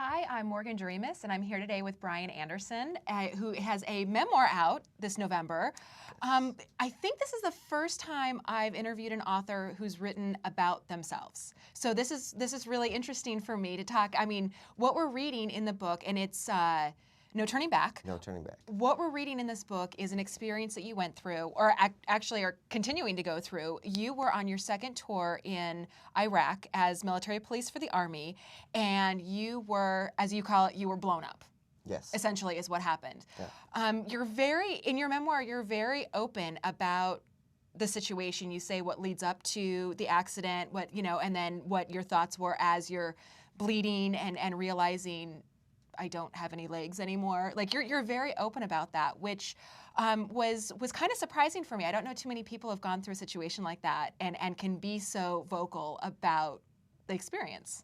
Hi, I'm Morgan Dreamus, and I'm here today with Bryan Anderson, who has a memoir out this November. I think this is the first time I've interviewed an author who's written about themselves. So this is really interesting for me to talk. I mean, what we're reading in the book, and it's No Turning Back. No Turning Back. What we're reading in this book is an experience that you went through, or actually are continuing to go through. You were on your second tour in Iraq as military police for the Army, and you were, as you call it, you were blown up. Yes. Essentially, is what happened. Yeah. In your memoir, you're very open about the situation. You say what leads up to the accident, and then what your thoughts were as you're bleeding and realizing, I don't have any legs anymore. Like you're very open about that, which was kind of surprising for me. I don't know too many people have gone through a situation like that and can be so vocal about the experience.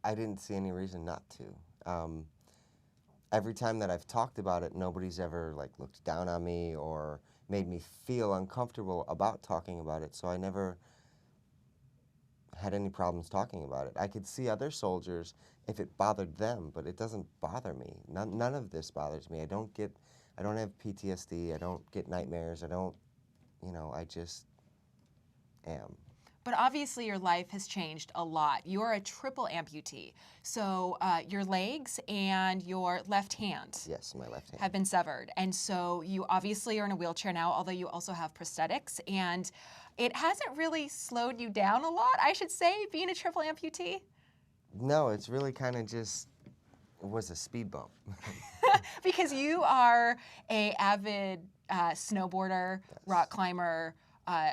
I didn't see any reason not to. Every time that I've talked about it, nobody's ever looked down on me or made me feel uncomfortable about talking about it. So I never had any problems talking about it. I could see other soldiers if it bothered them, but it doesn't bother me. None of this bothers me. I don't have PTSD. I don't get nightmares. I just am. But obviously your life has changed a lot. You're a triple amputee. So your legs and your left hand, Yes, my left hand, have been severed. And so you obviously are in a wheelchair now, although you also have prosthetics. And it hasn't really slowed you down a lot, I should say, being a triple amputee. No, it's really kind of just, it was a speed bump. Because you are a avid snowboarder, Yes. rock climber,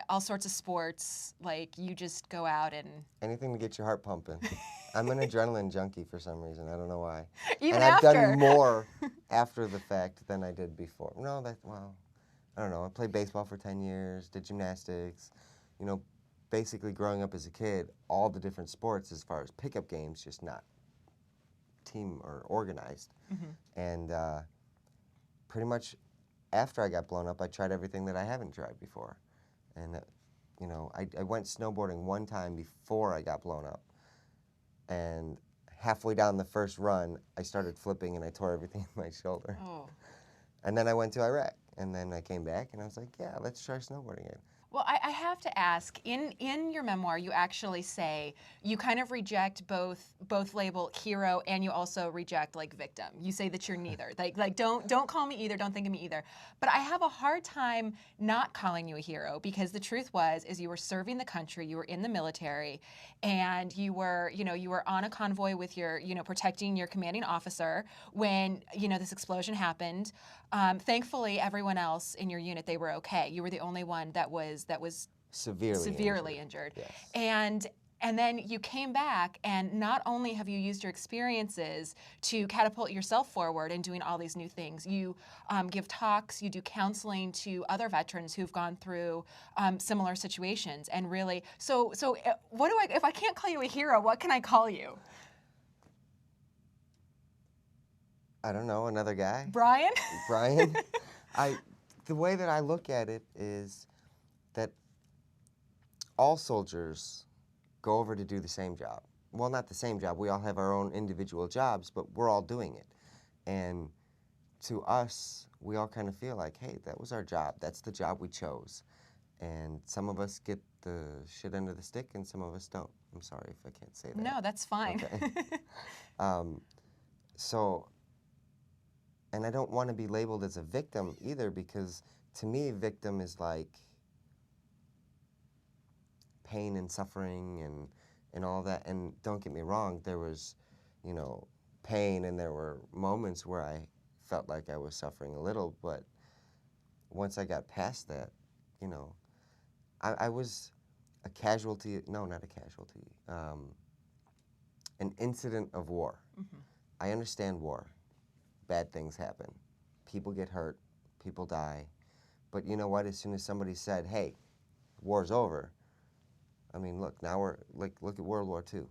all sorts of sports. Like you just go out and Anything to get your heart pumping. I'm an adrenaline junkie for some reason. I don't know why. even and I've after. done more after the fact than I did before. I don't know. I played baseball for 10 years, did gymnastics. Basically growing up as a kid, all the different sports as far as pickup games, just not team or organized. Mm-hmm. And pretty much after I got blown up, I tried everything that I haven't tried before. And, I went snowboarding one time before I got blown up. And halfway down the first run, I started flipping and I tore everything in my shoulder. Oh. And then I went to Iraq. And then I came back and I was like, yeah, let's try snowboarding again. Well, I have to ask, in your memoir, you actually say you kind of reject both label hero, and you also reject victim. You say that you're neither. Don't call me either. Don't think of me either. But I have a hard time not calling you a hero, because the truth is you were serving the country, you were in the military, and you were on a convoy with your protecting your commanding officer when this explosion happened. Thankfully, everyone else in your unit, they were okay. You were the only one that was severely injured. Yes. And then you came back, and not only have you used your experiences to catapult yourself forward and doing all these new things, you give talks, you do counseling to other veterans who've gone through similar situations. And really, so if I can't call you a hero, what can I call you? I don't know, another guy? Bryan? Bryan? The way that I look at it is that all soldiers go over to do the same job. Well, not the same job. We all have our own individual jobs, but we're all doing it. And to us, we all kind of feel like, hey, that was our job. That's the job we chose. And some of us get the shit end of the stick, and some of us don't. I'm sorry if I can't say that. No, that's fine. Okay. And I don't want to be labeled as a victim either, because to me, victim is like pain and suffering and all that. And don't get me wrong, there was, pain, and there were moments where I felt like I was suffering a little, but once I got past that, I was a casualty, no, not a casualty, an incident of war. Mm-hmm. I understand war. Bad things happen. People get hurt. People die. But you know what? As soon as somebody said, hey, war's over, I mean, look, now look at World War II.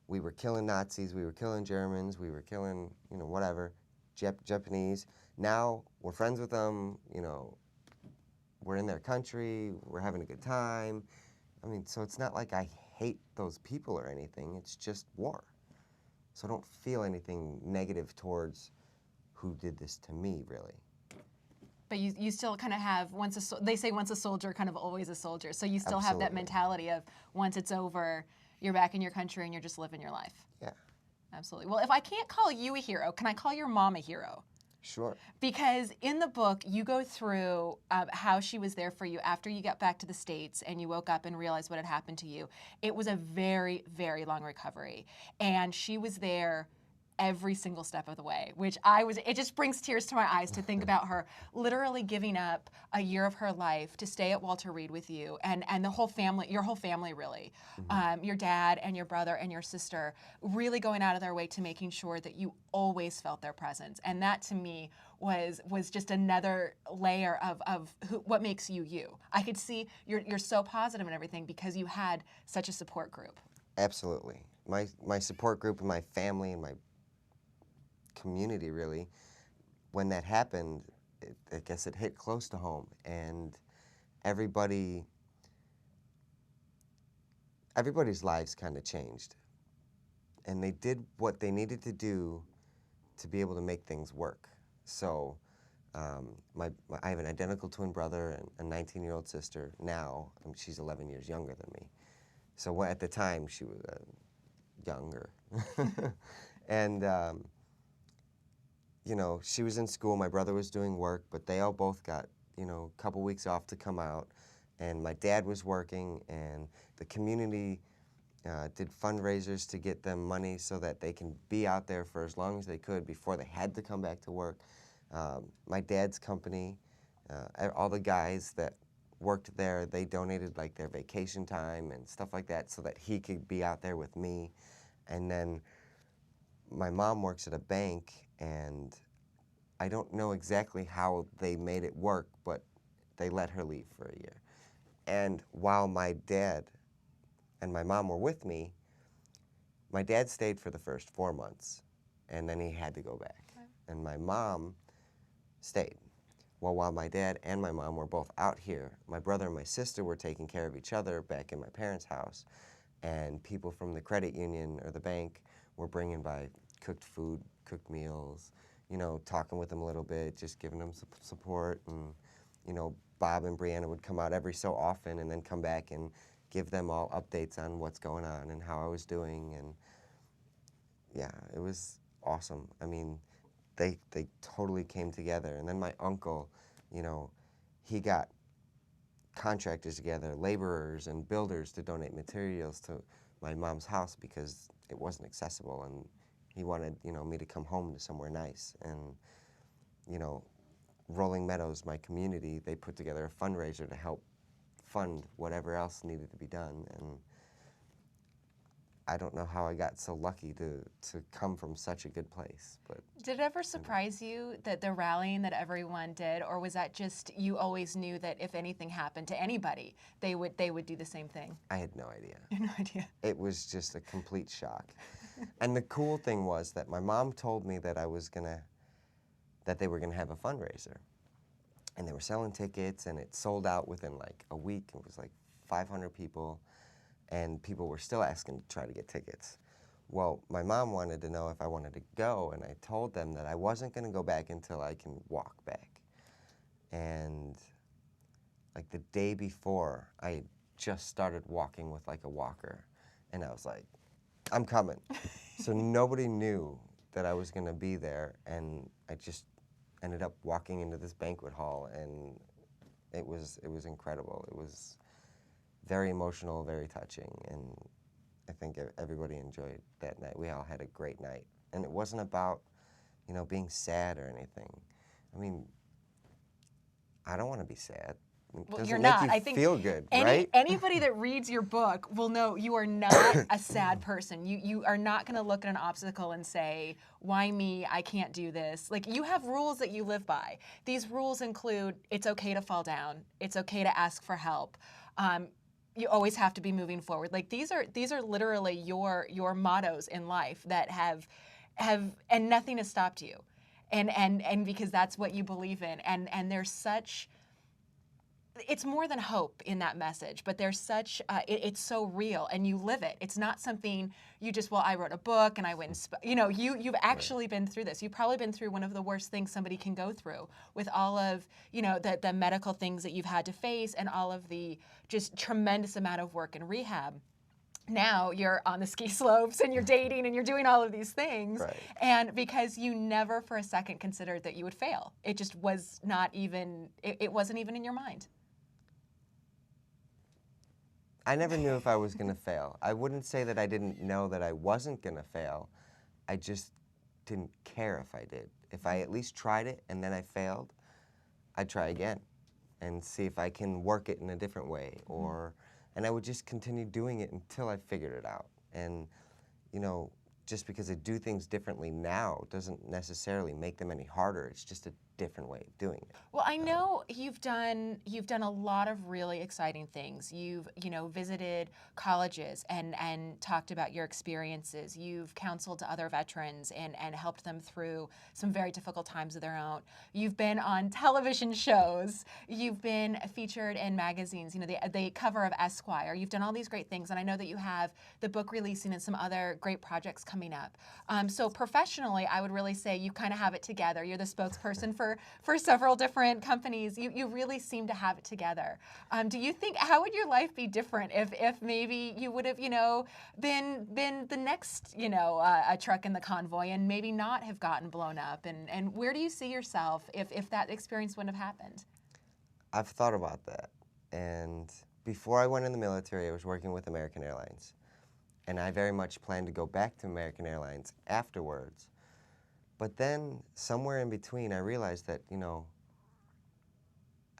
We were killing Nazis. We were killing Germans. We were killing, whatever, Japanese. Now we're friends with them. We're in their country. We're having a good time. I mean, so it's not like I hate those people or anything. It's just war. So I don't feel anything negative towards who did this to me, really. But you still kind of have, they say once a soldier, kind of always a soldier. So you still have that Absolutely. mentality of once it's over, you're back in your country and you're just living your life. Yeah, Absolutely. Well, if I can't call you a hero, can I call your mom a hero? sure. Because in the book, you go through how she was there for you after you got back to the States and you woke up and realized what had happened to you. It was a very, very long recovery. And she was there every single step of the way, which it just brings tears to my eyes to think about her literally giving up a year of her life to stay at Walter Reed with you and the whole family, your whole family really, your dad and your brother and your sister really going out of their way to making sure that you always felt their presence. And that to me was just another layer of what makes you you. I could see you're so positive and everything because you had such a support group. Absolutely. My support group and my family and my community, really, when that happened, I guess it hit close to home, and everybody's lives kind of changed, and they did what they needed to do to be able to make things work. So I have an identical twin brother and a 19-year-old sister now. She's 11 years younger than me. So at the time, she was younger. And you know, she was in school, my brother was doing work, but they all both got, you know, a couple weeks off to come out. And my dad was working, and the community did fundraisers to get them money so that they can be out there for as long as they could before they had to come back to work. My dad's company, all the guys that worked there, they donated like their vacation time and stuff like that so that he could be out there with me. And then my mom works at a bank, and I don't know exactly how they made it work, but they let her leave for a year. And while my dad and my mom were with me, my dad stayed for the first 4 months, and then he had to go back. Okay. And my mom stayed. Well, while my dad and my mom were both out here, my brother and my sister were taking care of each other back in my parents' house, and people from the credit union or the bank were bringing by cooked food, cooked meals, you know, talking with them a little bit, just giving them support. And, you know, Bob and Brianna would come out every so often and then come back and give them all updates on what's going on and how I was doing. And yeah, it was awesome. I mean, they totally came together. And then my uncle, you know, he got contractors together, laborers and builders to donate materials to my mom's house because it wasn't accessible, and he wanted, you know, me to come home to somewhere nice. And, you know, Rolling Meadows, my community, they put together a fundraiser to help fund whatever else needed to be done. And I don't know how I got so lucky to come from such a good place. But Did it ever surprise you that the rallying that everyone did, or was that just you always knew that if anything happened to anybody, they would do the same thing? I had no idea. You had no idea. It was just a complete shock. And the cool thing was that my mom told me that that they were gonna have a fundraiser. And they were selling tickets, and it sold out within like a week. It was like 500 people, and people were still asking to try to get tickets. Well, my mom wanted to know if I wanted to go, and I told them that I wasn't gonna go back until I can walk back. And like the day before, I had just started walking with like a walker, and I was like, I'm coming. So nobody knew that I was gonna be there, and I just ended up walking into this banquet hall, and it was incredible. It was very emotional, very touching, and I think everybody enjoyed that night. We all had a great night, and it wasn't about, you know, being sad or anything. I mean, I don't want to be sad. It Well, doesn't you're make not. you I think feel good, right? Anybody that reads your book will know you are not a sad person. You are not going to look at an obstacle and say, "Why me? I can't do this." Like, you have rules that you live by. These rules include it's okay to fall down. It's okay to ask for help. You always have to be moving forward. Like, these are literally your mottos in life that have and nothing has stopped you. And because that's what you believe in. And there's it's more than hope in that message, but there's such, it's so real and you live it. It's not something you just, well, I wrote a book and I went and, you've actually been through this. You've probably been through one of the worst things somebody can go through with all of, the medical things that you've had to face and all of the just tremendous amount of work and rehab. Now you're on the ski slopes and you're dating and you're doing all of these things. Right. And because you never for a second considered that you would fail. It just was not even, it wasn't even in your mind. I never knew if I was going to fail. I wouldn't say that I didn't know that I wasn't going to fail. I just didn't care if I did. If I at least tried it and then I failed, I'd try again and see if I can work it in a different way. And I would just continue doing it until I figured it out. And, just because I do things differently now doesn't necessarily make them any harder. It's just a different way of doing it. Well, I know you've done a lot of really exciting things. You've visited colleges and talked about your experiences. You've counseled other veterans and helped them through some very difficult times of their own. You've been on television shows. You've been featured in magazines. The cover of Esquire. You've done all these great things, and I know that you have the book releasing and some other great projects coming up. So professionally, I would really say you kind of have it together. You're the spokesperson for several different companies. You really seem to have it together. Do you think, how would your life be different if maybe you would have, been the next, a truck in the convoy and maybe not have gotten blown up? And where do you see yourself if that experience wouldn't have happened? I've thought about that. And before I went in the military, I was working with American Airlines. And I very much planned to go back to American Airlines afterwards. But then, somewhere in between, I realized that, I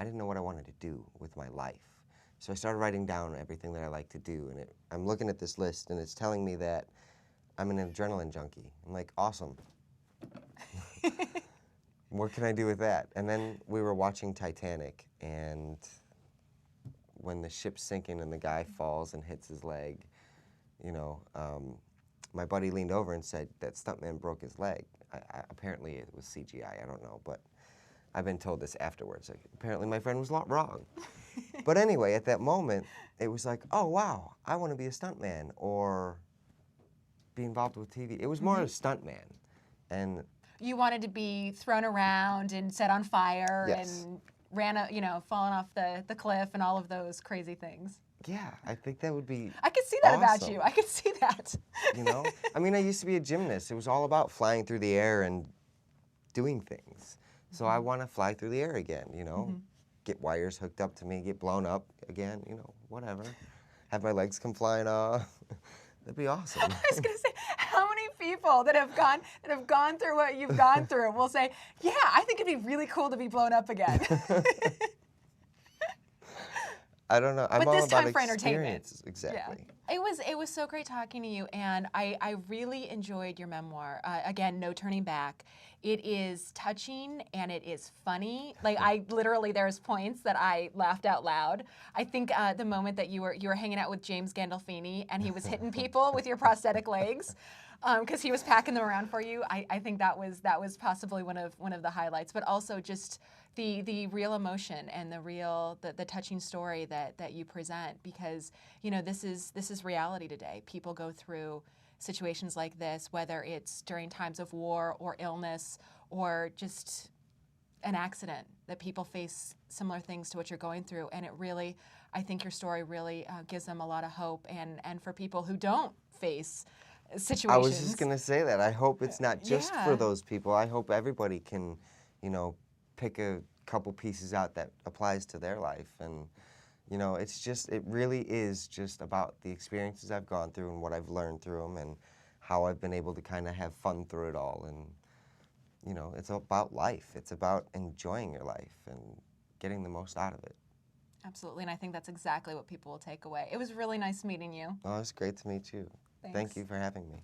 didn't know what I wanted to do with my life. So I started writing down everything that I like to do. And I'm looking at this list, and it's telling me that I'm an adrenaline junkie. I'm like, awesome. What can I do with that? And then we were watching Titanic, and when the ship's sinking and the guy falls and hits his leg, my buddy leaned over and said that stuntman broke his leg. Apparently it was CGI, I don't know, but I've been told this afterwards. Apparently my friend was wrong. But anyway, at that moment, it was like, oh wow, I want to be a stuntman or be involved with TV. It was more a stuntman. And you wanted to be thrown around and set on fire and falling off the cliff and all of those crazy things. Yeah, I think that would be I could see that awesome. about you. I could see that. I mean, I used to be a gymnast. It was all about flying through the air and doing things. So I want to fly through the air again, get wires hooked up to me, get blown up again, whatever. Have my legs come flying off. That'd be awesome. I was going to say, how many people that have gone through what you've gone through will say, yeah, I think it'd be really cool to be blown up again. I don't know. I'm but all this about time for entertainment. Exactly. Yeah. It was so great talking to you, and I really enjoyed your memoir. Again, No Turning Back. It is touching and it is funny. Like there's points that I laughed out loud. I think the moment that you were hanging out with James Gandolfini and he was hitting people with your prosthetic legs. Because he was packing them around for you. I think that was possibly one of the highlights, but also just the real emotion and the touching story that you present, because this is reality today. People go through situations like this, whether it's during times of war or illness or just an accident, that people face similar things to what you're going through, and I think your story really gives them a lot of hope, and for people who don't face situations. I was just going to say that. I hope it's not just for those people. I hope everybody can, pick a couple pieces out that applies to their life. And, it really is just about the experiences I've gone through and what I've learned through them and how I've been able to kind of have fun through it all. And, it's about life. It's about enjoying your life and getting the most out of it. Absolutely, and I think that's exactly what people will take away. It was really nice meeting you. Oh, it's great to meet you. Thanks. Thank you for having me.